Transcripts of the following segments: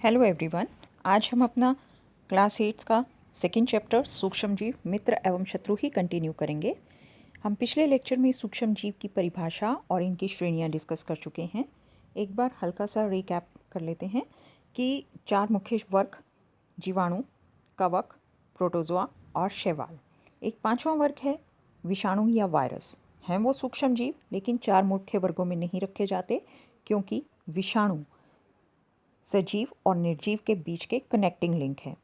Hello everyone. आज हम अपना क्लास 8 का सेकंड चैप्टर सूक्ष्म जीव मित्र एवं शत्रु ही कंटिन्यू करेंगे। हम पिछले लेक्चर में सूक्ष्म जीव की परिभाषा और इनकी श्रेणियां डिस्कस कर चुके हैं। एक बार हल्का सा रिकैप कर लेते हैं कि 4 मुख्य वर्ग जीवाणु, कवक, प्रोटोजोआ और शैवाल। एक 5वां वर्ग है विषाणु या वायरस। हैं वो सूक्ष्म जीव, लेकिन 4 मुख्य वर्गों में नहीं रखे जाते क्योंकि विषाणु सजीव और निर्जीव के बीच के कनेक्टिंग लिंक है।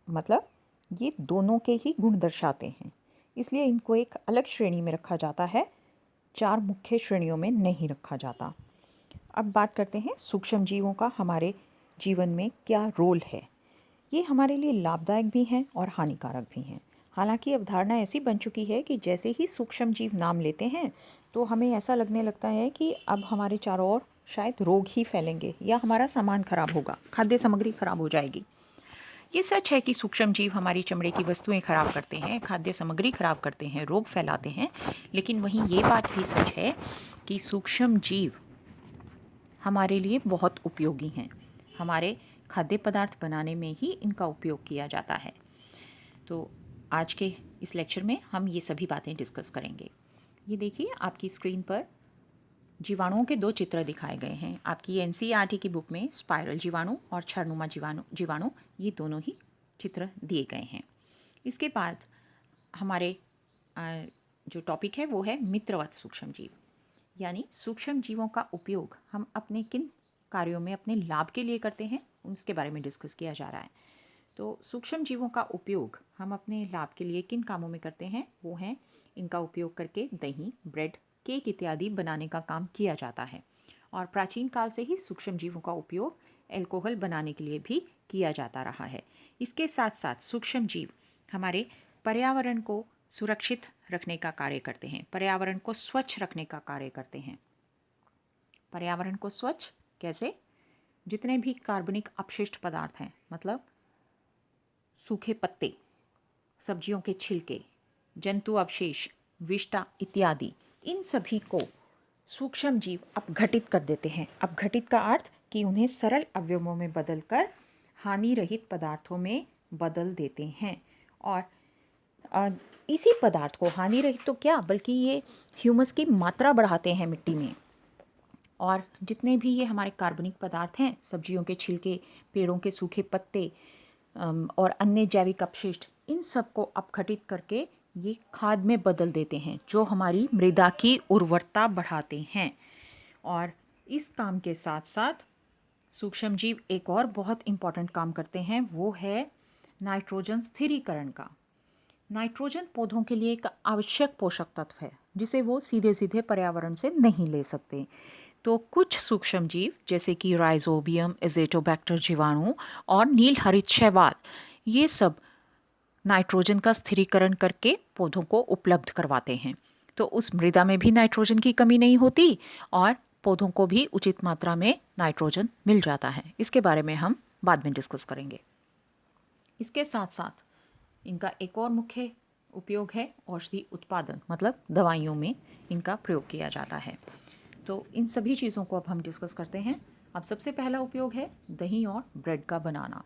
मतलब ये दोनों के ही गुण दर्शाते हैं, इसलिए इनको एक अलग श्रेणी में रखा जाता है, 4 मुख्य श्रेणियों में नहीं रखा जाता। अब बात करते हैं सूक्ष्म जीवों का हमारे जीवन में क्या रोल है। ये हमारे लिए लाभदायक भी हैं और हानिकारक भी हैं। हालांकि अवधारणा ऐसी बन चुकी है कि जैसे ही सूक्ष्म जीव नाम लेते हैं तो हमें ऐसा लगने लगता है कि अब हमारे चारों ओर शायद रोग ही फैलेंगे या हमारा सामान खराब होगा, खाद्य सामग्री खराब हो जाएगी। ये सच है कि सूक्ष्म जीव हमारी चमड़े की वस्तुएं खराब करते हैं, खाद्य सामग्री खराब करते हैं, रोग फैलाते हैं। लेकिन वहीं ये बात भी सच है कि सूक्ष्म जीव हमारे लिए बहुत उपयोगी हैं। हमारे खाद्य पदार्थ बनाने में ही इनका उपयोग किया जाता है। तो आज के इस लेक्चर में हम ये सभी बातें डिस्कस करेंगे। ये देखिए, आपकी स्क्रीन पर जीवाणुओं के 2 चित्र दिखाए गए हैं। आपकी एनसीईआरटी की बुक में स्पाइरल जीवाणु और क्षारनुमा जीवाणु ये दोनों ही चित्र दिए गए हैं। इसके बाद हमारे जो टॉपिक है वो है मित्रवत सूक्ष्म जीव, यानी सूक्ष्म जीवों का उपयोग हम अपने किन कार्यों में अपने लाभ के लिए करते हैं, उसके बारे में डिस्कस किया जा रहा है। तो सूक्ष्म जीवों का उपयोग हम अपने लाभ के लिए किन कामों में करते हैं, वो हैं इनका उपयोग करके दही, ब्रेड, केक इत्यादि बनाने का काम किया जाता है। और प्राचीन काल से ही सूक्ष्म जीवों का उपयोग अल्कोहल बनाने के लिए भी किया जाता रहा है। इसके साथ साथ सूक्ष्म जीव हमारे पर्यावरण को सुरक्षित रखने का कार्य करते हैं, पर्यावरण को स्वच्छ रखने का कार्य करते हैं। पर्यावरण को स्वच्छ कैसे? जितने भी कार्बनिक अपशिष्ट पदार्थ हैं, मतलब सूखे पत्ते, सब्जियों के छिलके, जंतु अवशेष, विष्ठा इत्यादि, इन सभी को सूक्ष्म जीव अपघटित कर देते हैं। अपघटित का अर्थ कि उन्हें सरल अवयवों में बदलकर हानि रहित पदार्थों में बदल देते हैं। और इसी पदार्थ को हानि रहित तो क्या, बल्कि ये ह्यूमस की मात्रा बढ़ाते हैं मिट्टी में। और जितने भी ये हमारे कार्बनिक पदार्थ हैं, सब्जियों के छिलके, पेड़ों के सूखे पत्ते और अन्य जैविक अपशिष्ट, इन सब को अपघटित करके ये खाद में बदल देते हैं, जो हमारी मृदा की उर्वरता बढ़ाते हैं। और इस काम के साथ साथ सूक्ष्म जीव एक और बहुत इम्पॉर्टेंट काम करते हैं, वो है नाइट्रोजन स्थिरीकरण का। नाइट्रोजन पौधों के लिए एक आवश्यक पोषक तत्व है, जिसे वो सीधे सीधे पर्यावरण से नहीं ले सकते। तो कुछ सूक्ष्म जीव जैसे कि राइजोबियम, एज़ोटोबैक्टर जीवाणु और नील हरित शैवाल, ये सब नाइट्रोजन का स्थिरीकरण करके पौधों को उपलब्ध करवाते हैं। तो उस मृदा में भी नाइट्रोजन की कमी नहीं होती और पौधों को भी उचित मात्रा में नाइट्रोजन मिल जाता है। इसके बारे में हम बाद में डिस्कस करेंगे। इसके साथ साथ इनका एक और मुख्य उपयोग है औषधि उत्पादन, मतलब दवाइयों में इनका प्रयोग किया जाता है। तो इन सभी चीज़ों को अब हम डिस्कस करते हैं। अब सबसे पहला उपयोग है दही और ब्रेड का बनाना।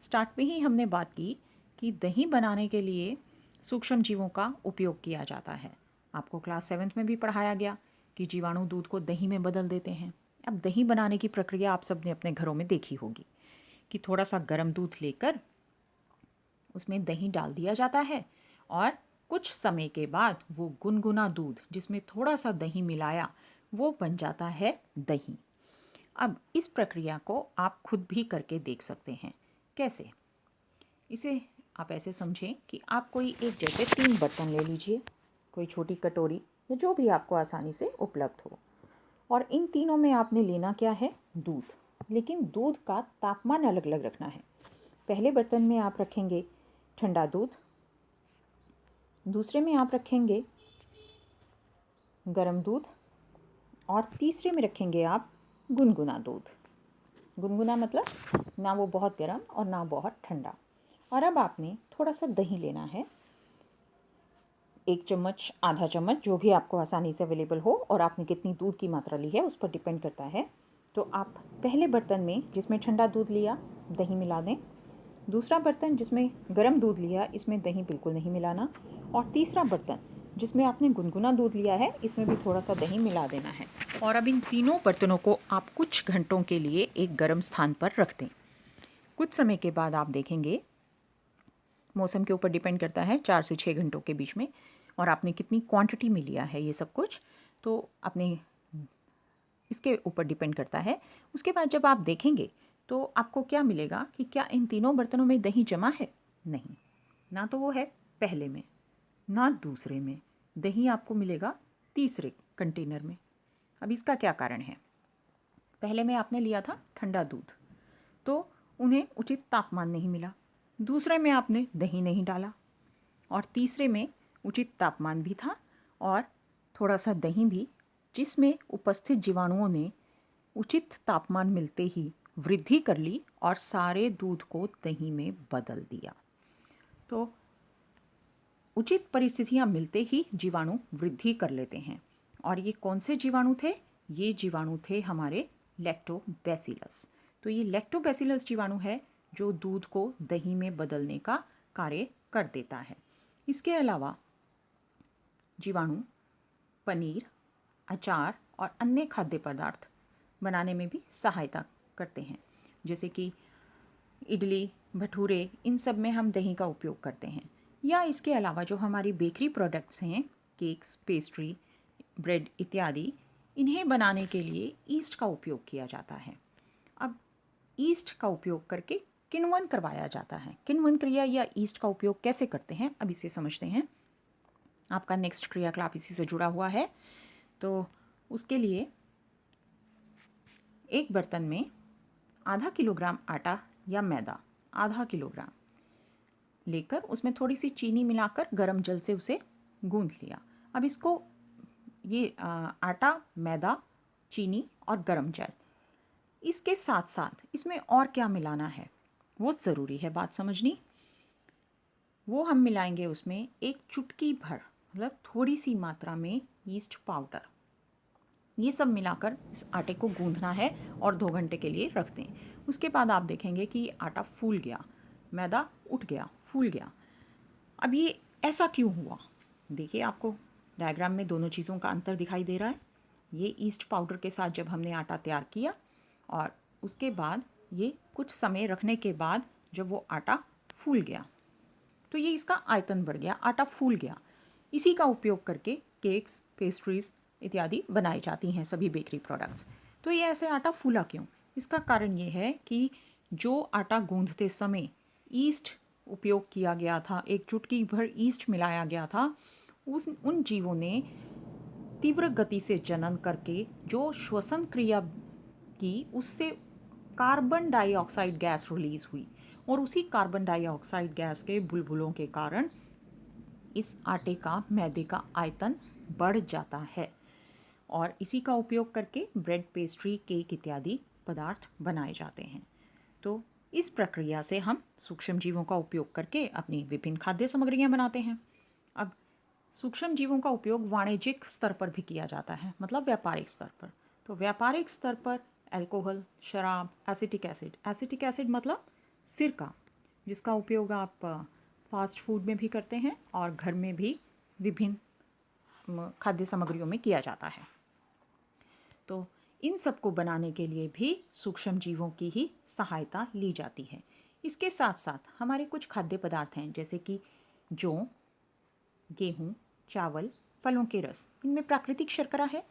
स्टार्ट में ही हमने बात की कि दही बनाने के लिए सूक्ष्म जीवों का उपयोग किया जाता है। आपको क्लास 7 में भी पढ़ाया गया कि जीवाणु दूध को दही में बदल देते हैं। अब दही बनाने की प्रक्रिया आप सब ने अपने घरों में देखी होगी कि थोड़ा सा गर्म दूध लेकर उसमें दही डाल दिया जाता है और कुछ समय के बाद वो गुनगुना दूध, जिसमें थोड़ा सा दही मिलाया, वो बन जाता है दही। अब इस प्रक्रिया को आप खुद भी करके देख सकते हैं। कैसे? इसे आप ऐसे समझें कि आप कोई एक जैसे 3 बर्तन ले लीजिए, कोई छोटी कटोरी या जो भी आपको आसानी से उपलब्ध हो, और इन तीनों में आपने लेना क्या है? दूध। लेकिन दूध का तापमान अलग अलग रखना है। पहले बर्तन में आप रखेंगे ठंडा दूध, दूसरे में आप रखेंगे गर्म दूध और तीसरे में रखेंगे आप गुनगुना दूध। गुनगुना मतलब ना वो बहुत गर्म और ना बहुत ठंडा। और अब आपने थोड़ा सा दही लेना है, 1 चम्मच, आधा चम्मच, जो भी आपको आसानी से अवेलेबल हो, और आपने कितनी दूध की मात्रा ली है उस पर डिपेंड करता है। तो आप पहले बर्तन में जिसमें ठंडा दूध लिया, दही मिला दें। दूसरा बर्तन जिसमें गर्म दूध लिया, इसमें दही बिल्कुल नहीं मिलाना। और तीसरा बर्तन जिसमें आपने गुनगुना दूध लिया है, इसमें भी थोड़ा सा दही मिला देना है। और अब इन तीनों बर्तनों को आप कुछ घंटों के लिए एक गर्म स्थान पर रख दें। कुछ समय के बाद आप देखेंगे, मौसम के ऊपर डिपेंड करता है, 4 से 6 घंटों के बीच में, और आपने कितनी क्वांटिटी में लिया है ये सब कुछ, तो आपने इसके ऊपर डिपेंड करता है। उसके बाद जब आप देखेंगे तो आपको क्या मिलेगा कि क्या इन तीनों बर्तनों में दही जमा है? नहीं, ना तो वो है पहले में, ना दूसरे में। दही आपको मिलेगा तीसरे कंटेनर में। अब इसका क्या कारण है? पहले में आपने लिया था ठंडा दूध, तो उन्हें उचित तापमान नहीं मिला। दूसरे में आपने दही नहीं डाला, और तीसरे में उचित तापमान भी था और थोड़ा सा दही भी, जिसमें उपस्थित जीवाणुओं ने उचित तापमान मिलते ही वृद्धि कर ली और सारे दूध को दही में बदल दिया। तो उचित परिस्थितियां मिलते ही जीवाणु वृद्धि कर लेते हैं। और ये कौन से जीवाणु थे? ये जीवाणु थे हमारे लैक्टोबैसिलस। तो ये लैक्टोबैसिलस जीवाणु है जो दूध को दही में बदलने का कार्य कर देता है। इसके अलावा जीवाणु पनीर, अचार और अन्य खाद्य पदार्थ बनाने में भी सहायता करते हैं, जैसे कि इडली, भटूरे, इन सब में हम दही का उपयोग करते हैं। या इसके अलावा जो हमारी बेकरी प्रोडक्ट्स हैं, केक्स, पेस्ट्री, ब्रेड इत्यादि, इन्हें बनाने के लिए ईस्ट का उपयोग किया जाता है। अब ईस्ट का उपयोग करके किण्वन करवाया जाता है। किण्वन क्रिया या ईस्ट का उपयोग कैसे करते हैं, अब इसे समझते हैं। आपका नेक्स्ट क्रियाकलाप इसी से जुड़ा हुआ है। तो उसके लिए एक बर्तन में आधा किलोग्राम आटा या मैदा, आधा किलोग्राम लेकर उसमें थोड़ी सी चीनी मिलाकर गर्म जल से उसे गूंथ लिया। अब इसको ये आटा, मैदा, चीनी और गर्म जल, इसके साथ साथ इसमें और क्या मिलाना है वो ज़रूरी है बात समझनी। वो हम मिलाएंगे उसमें एक चुटकी भर, मतलब थोड़ी सी मात्रा में ईस्ट पाउडर। ये सब मिलाकर इस आटे को गूंथना है और 2 घंटे के लिए रख दें। उसके बाद आप देखेंगे कि आटा फूल गया, मैदा उठ गया, फूल गया। अब ये ऐसा क्यों हुआ? देखिए, आपको डायग्राम में दोनों चीज़ों का अंतर दिखाई दे रहा है। ये ईस्ट पाउडर के साथ जब हमने आटा तैयार किया और उसके बाद ये कुछ समय रखने के बाद जब वो आटा फूल गया, तो ये इसका आयतन बढ़ गया, आटा फूल गया। इसी का उपयोग करके केक्स, पेस्ट्रीज़ इत्यादि बनाई जाती हैं, सभी बेकरी प्रोडक्ट्स। तो ये ऐसे आटा फूला क्यों? इसका कारण ये है कि जो आटा गूंथते समय ईस्ट उपयोग किया गया था, एक चुटकी भर ईस्ट मिलाया गया था, उन जीवों ने तीव्र गति से जनन करके जो श्वसन क्रिया की, उससे कार्बन डाइऑक्साइड गैस रिलीज हुई, और उसी कार्बन डाइऑक्साइड गैस के बुलबुलों के कारण इस आटे का, मैदे का आयतन बढ़ जाता है, और इसी का उपयोग करके ब्रेड, पेस्ट्री, केक इत्यादि पदार्थ बनाए जाते हैं। तो इस प्रक्रिया से हम सूक्ष्म जीवों का उपयोग करके अपनी विभिन्न खाद्य सामग्रियां बनाते हैं। अब सूक्ष्म जीवों का उपयोग वाणिज्यिक स्तर पर भी किया जाता है, मतलब व्यापारिक स्तर पर। तो व्यापारिक स्तर पर अल्कोहल, शराब, एसिटिक एसिड मतलब सिरका, जिसका उपयोग आप फास्ट फूड में भी करते हैं और घर में भी विभिन्न खाद्य सामग्रियों में किया जाता है। तो इन सब को बनाने के लिए भी सूक्ष्म जीवों की ही सहायता ली जाती है। इसके साथ साथ हमारे कुछ खाद्य पदार्थ हैं, जैसे कि जौ, गेहूँ, चावल, फलों के रस, इनमें प्राकृतिक शर्करा है।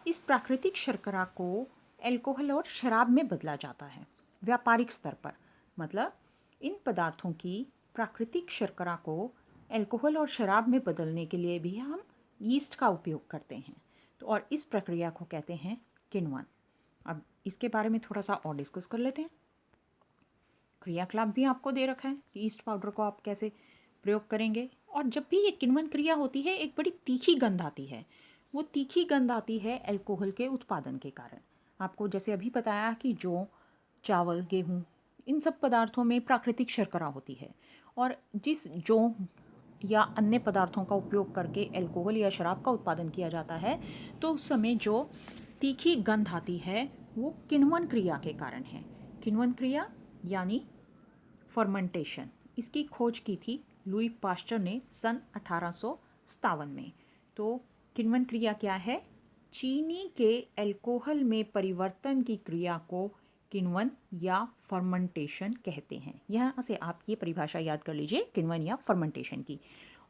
इस प्राकृतिक शर्करा को अल्कोहल और शराब में बदला जाता है व्यापारिक स्तर पर। मतलब इन पदार्थों की प्राकृतिक शर्करा को अल्कोहल और शराब में बदलने के लिए भी हम यीस्ट का उपयोग करते हैं। तो और इस प्रक्रिया को कहते हैं किण्वन। अब इसके बारे में थोड़ा सा और डिस्कस कर लेते हैं। क्रियाकलाप भी आपको दे रखा है कि ईस्ट पाउडर को आप कैसे प्रयोग करेंगे। और जब भी ये किण्वन क्रिया होती है, एक बड़ी तीखी गंध आती है। वो तीखी गंध आती है अल्कोहल के उत्पादन के कारण। आपको जैसे अभी बताया कि जौ, चावल, गेहूँ, इन सब पदार्थों में प्राकृतिक शर्करा होती है, और जिस जौ या अन्य पदार्थों का उपयोग करके अल्कोहल या शराब का उत्पादन किया जाता है, तो उस समय जो तीखी गंध आती है वो किण्वन क्रिया के कारण है। किण्वन क्रिया यानी फर्मेंटेशन। इसकी खोज की थी लुई पास्चर ने सन 1857 में। तो किण्वन क्रिया क्या है? चीनी के अल्कोहल में परिवर्तन की क्रिया को किण्वन या फर्मेंटेशन कहते हैं। यहाँ से आप ये परिभाषा याद कर लीजिए, किण्वन या फर्मेंटेशन की।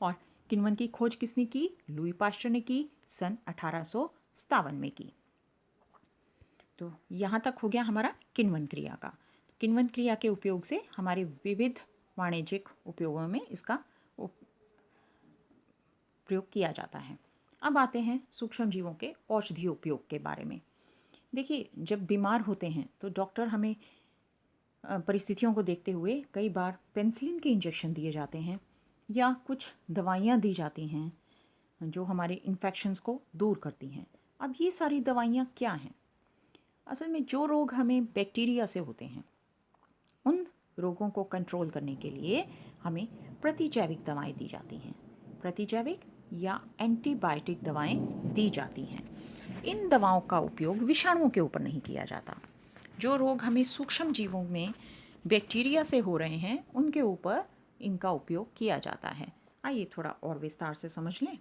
और किण्वन की खोज किसने की? लुई पास्चर ने की, सन 1857 में की। तो यहाँ तक हो गया हमारा किण्वन क्रिया का। किण्वन क्रिया के उपयोग से हमारे विविध वाणिज्यिक उपयोगों में इसका प्रयोग किया जाता है। अब आते हैं सूक्ष्म जीवों के औषधीय उपयोग के बारे में। देखिए, जब बीमार होते हैं तो डॉक्टर हमें परिस्थितियों को देखते हुए कई बार पेनिसिलिन के इंजेक्शन दिए जाते हैं या कुछ दवाइयाँ दी जाती हैं जो हमारे इन्फेक्शंस को दूर करती हैं। अब ये सारी दवाइयाँ क्या हैं? असल में जो रोग हमें बैक्टीरिया से होते हैं, उन रोगों को कंट्रोल करने के लिए हमें प्रतिजैविक दवाएं दी जाती हैं। प्रतिजैविक या एंटीबायोटिक दवाएं दी जाती हैं। इन दवाओं का उपयोग विषाणुओं के ऊपर नहीं किया जाता। जो रोग हमें सूक्ष्म जीवों में बैक्टीरिया से हो रहे हैं, उनके ऊपर इनका उपयोग किया जाता है। आइए थोड़ा और विस्तार से समझ लें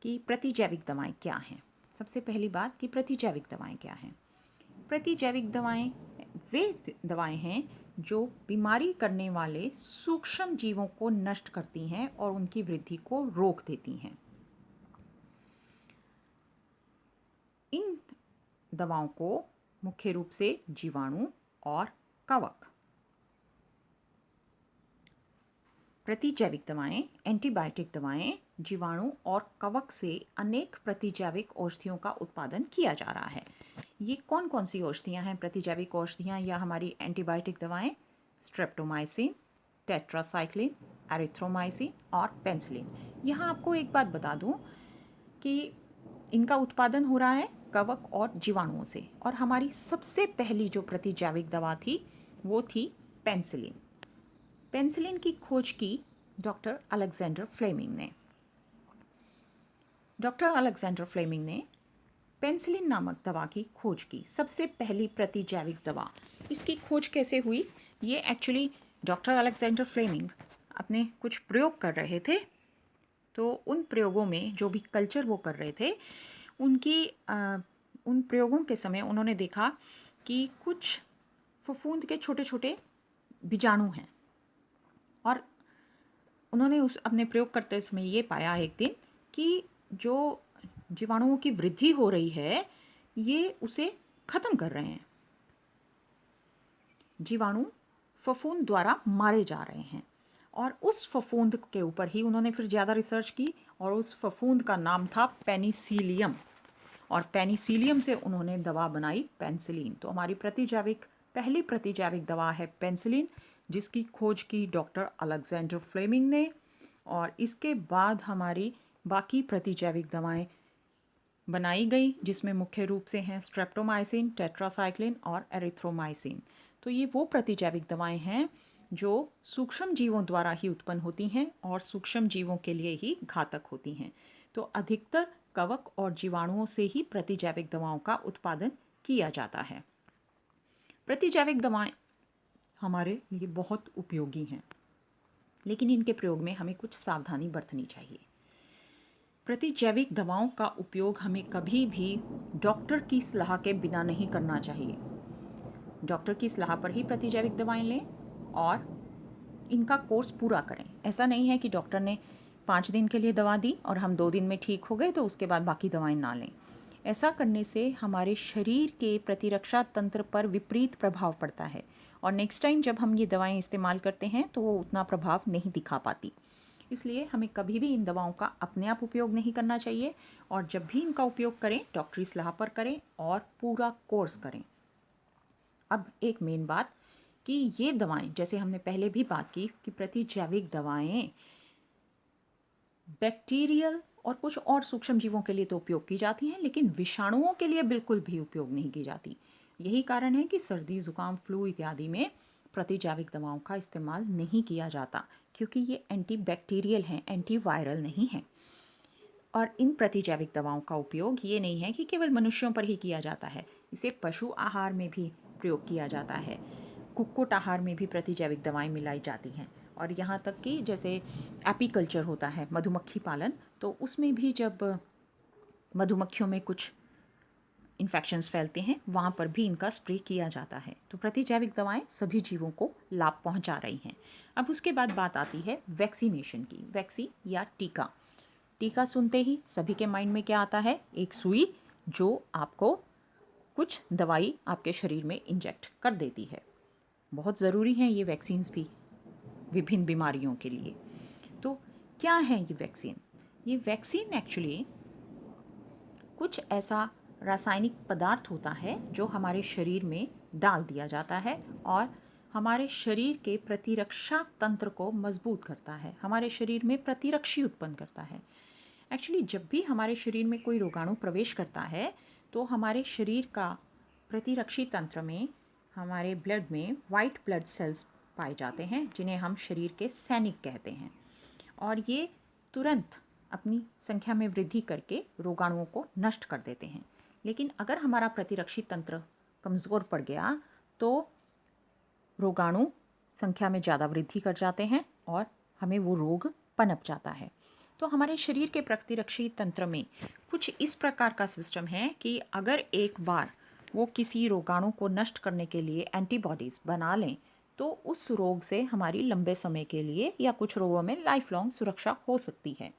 कि प्रतिजैविक दवाएं क्या हैं। सबसे पहली बात कि प्रतिजैविक दवाएं क्या हैं। प्रतिजैविक दवाएं वे दवाएं हैं जो बीमारी करने वाले सूक्ष्म जीवों को नष्ट करती हैं और उनकी वृद्धि को रोक देती हैं। इन दवाओं को मुख्य रूप से जीवाणु और कवक, प्रतिजैविक दवाएं, एंटीबायोटिक दवाएं, जीवाणु और कवक से अनेक प्रतिजैविक औषधियों का उत्पादन किया जा रहा है। ये कौन कौन सी औषधियाँ हैं? प्रतिजैविक औषधियाँ या हमारी एंटीबायोटिक दवाएं? स्ट्रेप्टोमाइसिन, टेट्रासाइक्लिन, एरिथ्रोमाइसिन और पेनिसिलिन। यहाँ आपको एक बात बता दूँ कि इनका उत्पादन हो रहा है कवक और जीवाणुओं से। और हमारी सबसे पहली जो प्रतिजैविक दवा थी वो थी पेनिसिलिन। पेनिसिलिन की खोज की डॉक्टर अलेक्जेंडर फ्लेमिंग ने। डॉक्टर अलेक्जेंडर फ्लेमिंग ने पेनिसिलिन नामक दवा की खोज की, सबसे पहली प्रतिजैविक दवा। इसकी खोज कैसे हुई? ये एक्चुअली डॉक्टर अलेक्जेंडर फ्लेमिंग अपने कुछ प्रयोग कर रहे थे। तो उन प्रयोगों में जो भी कल्चर वो कर रहे थे, उन प्रयोगों के समय उन्होंने देखा कि कुछ फफूंद के छोटे छोटे बीजाणु हैं। और उन्होंने अपने प्रयोग करते समय ये पाया एक दिन कि जो जीवाणुओं की वृद्धि हो रही है, ये उसे ख़त्म कर रहे हैं। जीवाणु फफूंद द्वारा मारे जा रहे हैं। और उस फफूंद के ऊपर ही उन्होंने फिर ज़्यादा रिसर्च की और उस फफूंद का नाम था पेनिसिलियम। और पेनिसिलियम से उन्होंने दवा बनाई पेनिसिलिन। तो हमारी पहली प्रतिजैविक दवा है पेनिसिलिन, जिसकी खोज की डॉक्टर अलेक्जेंडर फ्लेमिंग ने। और इसके बाद हमारी बाकी प्रतिजैविक दवाएं बनाई गई, जिसमें मुख्य रूप से हैं स्ट्रेप्टोमाइसिन, टेट्रासाइक्लिन और एरिथ्रोमाइसिन। तो ये वो प्रतिजैविक दवाएं हैं जो सूक्ष्म जीवों द्वारा ही उत्पन्न होती हैं और सूक्ष्म जीवों के लिए ही घातक होती हैं। तो अधिकतर कवक और जीवाणुओं से ही प्रतिजैविक दवाओं का उत्पादन किया जाता है। प्रतिजैविक दवाएं हमारे लिए बहुत उपयोगी हैं, लेकिन इनके प्रयोग में हमें कुछ सावधानी बरतनी चाहिए। प्रतिजैविक दवाओं का उपयोग हमें कभी भी डॉक्टर की सलाह के बिना नहीं करना चाहिए। डॉक्टर की सलाह पर ही प्रतिजैविक दवाएं लें और इनका कोर्स पूरा करें। ऐसा नहीं है कि डॉक्टर ने 5 दिन के लिए दवा दी और हम 2 दिन में ठीक हो गए तो उसके बाद बाकी दवाएं ना लें। ऐसा करने से हमारे शरीर के प्रतिरक्षा तंत्र पर विपरीत प्रभाव पड़ता है और नेक्स्ट टाइम जब हम ये दवाएं इस्तेमाल करते हैं तो वो उतना प्रभाव नहीं दिखा पाती। इसलिए हमें कभी भी इन दवाओं का अपने आप उपयोग नहीं करना चाहिए और जब भी इनका उपयोग करें डॉक्टरी सलाह पर करें और पूरा कोर्स करें। अब एक मेन बात कि ये दवाएं, जैसे हमने पहले भी बात की कि प्रतिजैविक दवाएं बैक्टीरियल और कुछ और सूक्ष्म जीवों के लिए तो उपयोग की जाती हैं, लेकिन विषाणुओं के लिए बिल्कुल भी उपयोग नहीं की जाती। यही कारण है कि सर्दी, जुकाम, फ्लू इत्यादि में प्रतिजैविक दवाओं का इस्तेमाल नहीं किया जाता, क्योंकि ये एंटीबैक्टीरियल हैं, एंटीवायरल नहीं हैं। और इन प्रतिजैविक दवाओं का उपयोग ये नहीं है कि केवल मनुष्यों पर ही किया जाता है, इसे पशु आहार में भी प्रयोग किया जाता है। कुक्कुट आहार में भी प्रतिजैविक दवाएं मिलाई जाती हैं। और यहाँ तक कि जैसे एपीकल्चर होता है, मधुमक्खी पालन, तो उसमें भी जब मधुमक्खियों में कुछ इन्फेक्शंस फैलते हैं वहाँ पर भी इनका स्प्रे किया जाता है। तो प्रतिजैविक दवाएं सभी जीवों को लाभ पहुँचा रही हैं। अब उसके बाद बात आती है वैक्सीनेशन की। वैक्सीन या टीका। टीका सुनते ही सभी के माइंड में क्या आता है? एक सुई जो आपको कुछ दवाई आपके शरीर में इंजेक्ट कर देती है। बहुत ज़रूरी हैं ये वैक्सीन्स भी विभिन्न बीमारियों के लिए। तो क्या है ये वैक्सीन? ये वैक्सीन एक्चुअली कुछ ऐसा रासायनिक पदार्थ होता है जो हमारे शरीर में डाल दिया जाता है और हमारे शरीर के प्रतिरक्षा तंत्र को मजबूत करता है, हमारे शरीर में प्रतिरक्षी उत्पन्न करता है। एक्चुअली जब भी हमारे शरीर में कोई रोगाणु प्रवेश करता है तो हमारे शरीर का प्रतिरक्षी तंत्र में, हमारे ब्लड में वाइट ब्लड सेल्स पाए जाते हैं जिन्हें हम शरीर के सैनिक कहते हैं, और ये तुरंत अपनी संख्या में वृद्धि करके रोगाणुओं को नष्ट कर देते हैं। लेकिन अगर हमारा प्रतिरक्षी तंत्र कमज़ोर पड़ गया तो रोगाणु संख्या में ज़्यादा वृद्धि कर जाते हैं और हमें वो रोग पनप जाता है। तो हमारे शरीर के प्रतिरक्षी तंत्र में कुछ इस प्रकार का सिस्टम है कि अगर एक बार वो किसी रोगाणु को नष्ट करने के लिए एंटीबॉडीज़ बना लें तो उस रोग से हमारी लंबे समय के लिए या कुछ रोगों में लाइफ लॉन्ग सुरक्षा हो सकती है।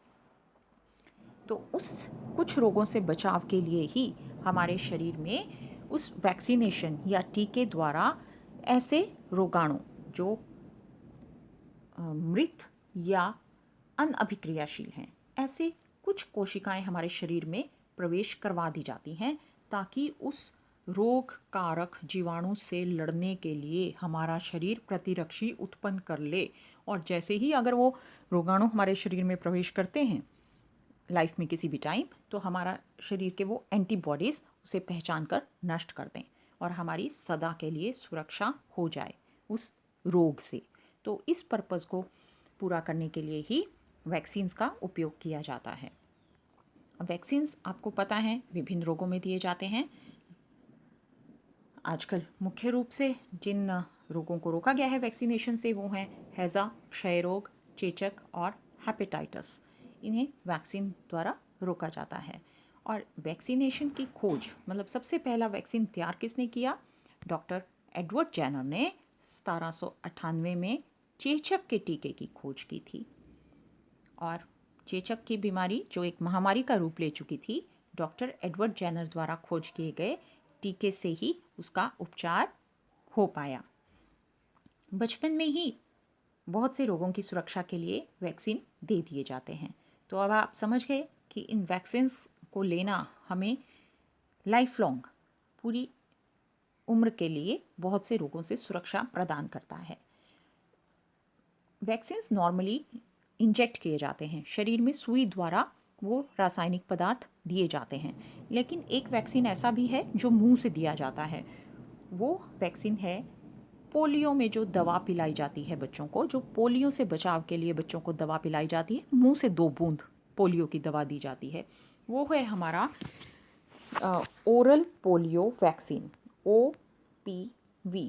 तो उस कुछ रोगों से बचाव के लिए ही हमारे शरीर में उस वैक्सीनेशन या टीके द्वारा ऐसे रोगाणु जो मृत या अनअभिक्रियाशील हैं, ऐसे कुछ कोशिकाएं हमारे शरीर में प्रवेश करवा दी जाती हैं ताकि उस रोग कारक जीवाणु से लड़ने के लिए हमारा शरीर प्रतिरक्षी उत्पन्न कर ले। और जैसे ही अगर वो रोगाणु हमारे शरीर में प्रवेश करते हैं लाइफ में किसी भी टाइम, तो हमारा शरीर के वो एंटीबॉडीज़ उसे पहचान कर नष्ट कर दें और हमारी सदा के लिए सुरक्षा हो जाए उस रोग से। तो इस पर्पज़ को पूरा करने के लिए ही वैक्सीन्स का उपयोग किया जाता है। वैक्सीन्स आपको पता है विभिन्न रोगों में दिए जाते हैं। आजकल मुख्य रूप से जिन रोगों को रोका गया है वैक्सीनेशन से वो हैं हैज़ा, क्षय रोग, चेचक और हेपेटाइटिस। इन्हें वैक्सीन द्वारा रोका जाता है। और वैक्सीनेशन की खोज, मतलब सबसे पहला वैक्सीन तैयार किसने किया? डॉक्टर एडवर्ड जेनर ने 1798 में चेचक के टीके की खोज की थी। और चेचक की बीमारी जो एक महामारी का रूप ले चुकी थी, डॉक्टर एडवर्ड जेनर द्वारा खोज किए गए टीके से ही उसका उपचार हो पाया। बचपन में ही बहुत से रोगों की सुरक्षा के लिए वैक्सीन दे दिए जाते हैं। तो अब आप समझ गए कि इन वैक्सीन्स को लेना हमें लाइफ लॉन्ग, पूरी उम्र के लिए बहुत से रोगों से सुरक्षा प्रदान करता है। वैक्सीन्स नॉर्मली इंजेक्ट किए जाते हैं, शरीर में सुई द्वारा वो रासायनिक पदार्थ दिए जाते हैं। लेकिन एक वैक्सीन ऐसा भी है जो मुंह से दिया जाता है। वो वैक्सीन है पोलियो में जो दवा पिलाई जाती है बच्चों को, जो पोलियो से बचाव के लिए बच्चों को दवा पिलाई जाती है, मुंह से 2 बूंद पोलियो की दवा दी जाती है, वो है हमारा ओरल पोलियो वैक्सीन, OPV।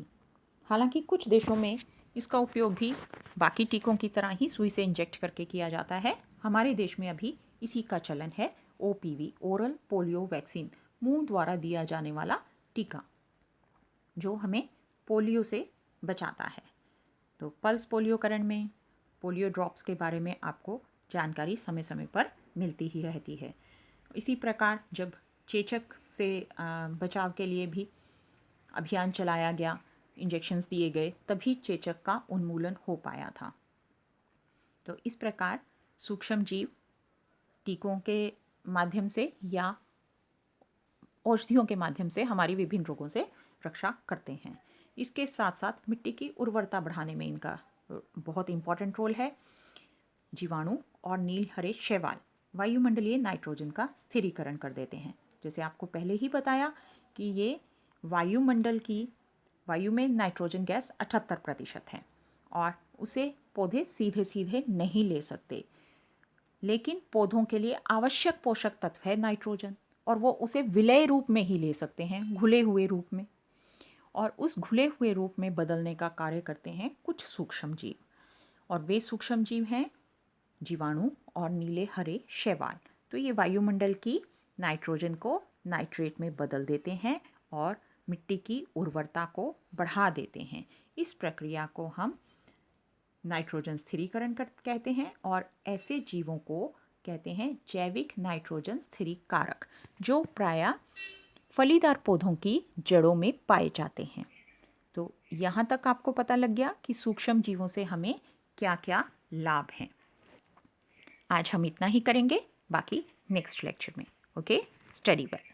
हालांकि कुछ देशों में इसका उपयोग भी बाकी टीकों की तरह ही सुई से इंजेक्ट करके किया जाता है। हमारे देश में अभी इसी का चलन है, OPV, ओरल पोलियो वैक्सीन, मुंह द्वारा दिया जाने वाला टीका जो हमें पोलियो से बचाता है। तो पल्स पोलियोकरण में पोलियो ड्रॉप्स के बारे में आपको जानकारी समय समय पर मिलती ही रहती है। इसी प्रकार जब चेचक से बचाव के लिए भी अभियान चलाया गया, इंजेक्शन्स दिए गए, तभी चेचक का उन्मूलन हो पाया था। तो इस प्रकार सूक्ष्म जीव टीकों के माध्यम से या औषधियों के माध्यम से हमारी विभिन्न रोगों से रक्षा करते हैं। इसके साथ साथ मिट्टी की उर्वरता बढ़ाने में इनका बहुत इम्पॉर्टेंट रोल है। जीवाणु और नील हरे शैवाल वायुमंडलीय नाइट्रोजन का स्थिरीकरण कर देते हैं। जैसे आपको पहले ही बताया कि ये वायु में नाइट्रोजन गैस 78% है और उसे पौधे सीधे सीधे नहीं ले सकते, लेकिन पौधों के लिए आवश्यक पोषक तत्व है नाइट्रोजन, और वो उसे विलय रूप में ही ले सकते हैं, घुले हुए रूप में। और उस घुले हुए रूप में बदलने का कार्य करते हैं कुछ सूक्ष्म जीव। और वे सूक्ष्म जीव हैं जीवाणु और नीले हरे शैवाल। तो ये वायुमंडल की नाइट्रोजन को नाइट्रेट में बदल देते हैं और मिट्टी की उर्वरता को बढ़ा देते हैं। इस प्रक्रिया को हम नाइट्रोजन स्थिरीकरण कहते हैं और ऐसे जीवों को कहते हैं जैविक नाइट्रोजन स्थिरीकारक, जो प्रायः फलीदार पौधों की जड़ों में पाए जाते हैं। तो यहाँ तक आपको पता लग गया कि सूक्ष्म जीवों से हमें क्या क्या लाभ हैं। आज हम इतना ही करेंगे, बाकी नेक्स्ट लेक्चर में। Okay, study well.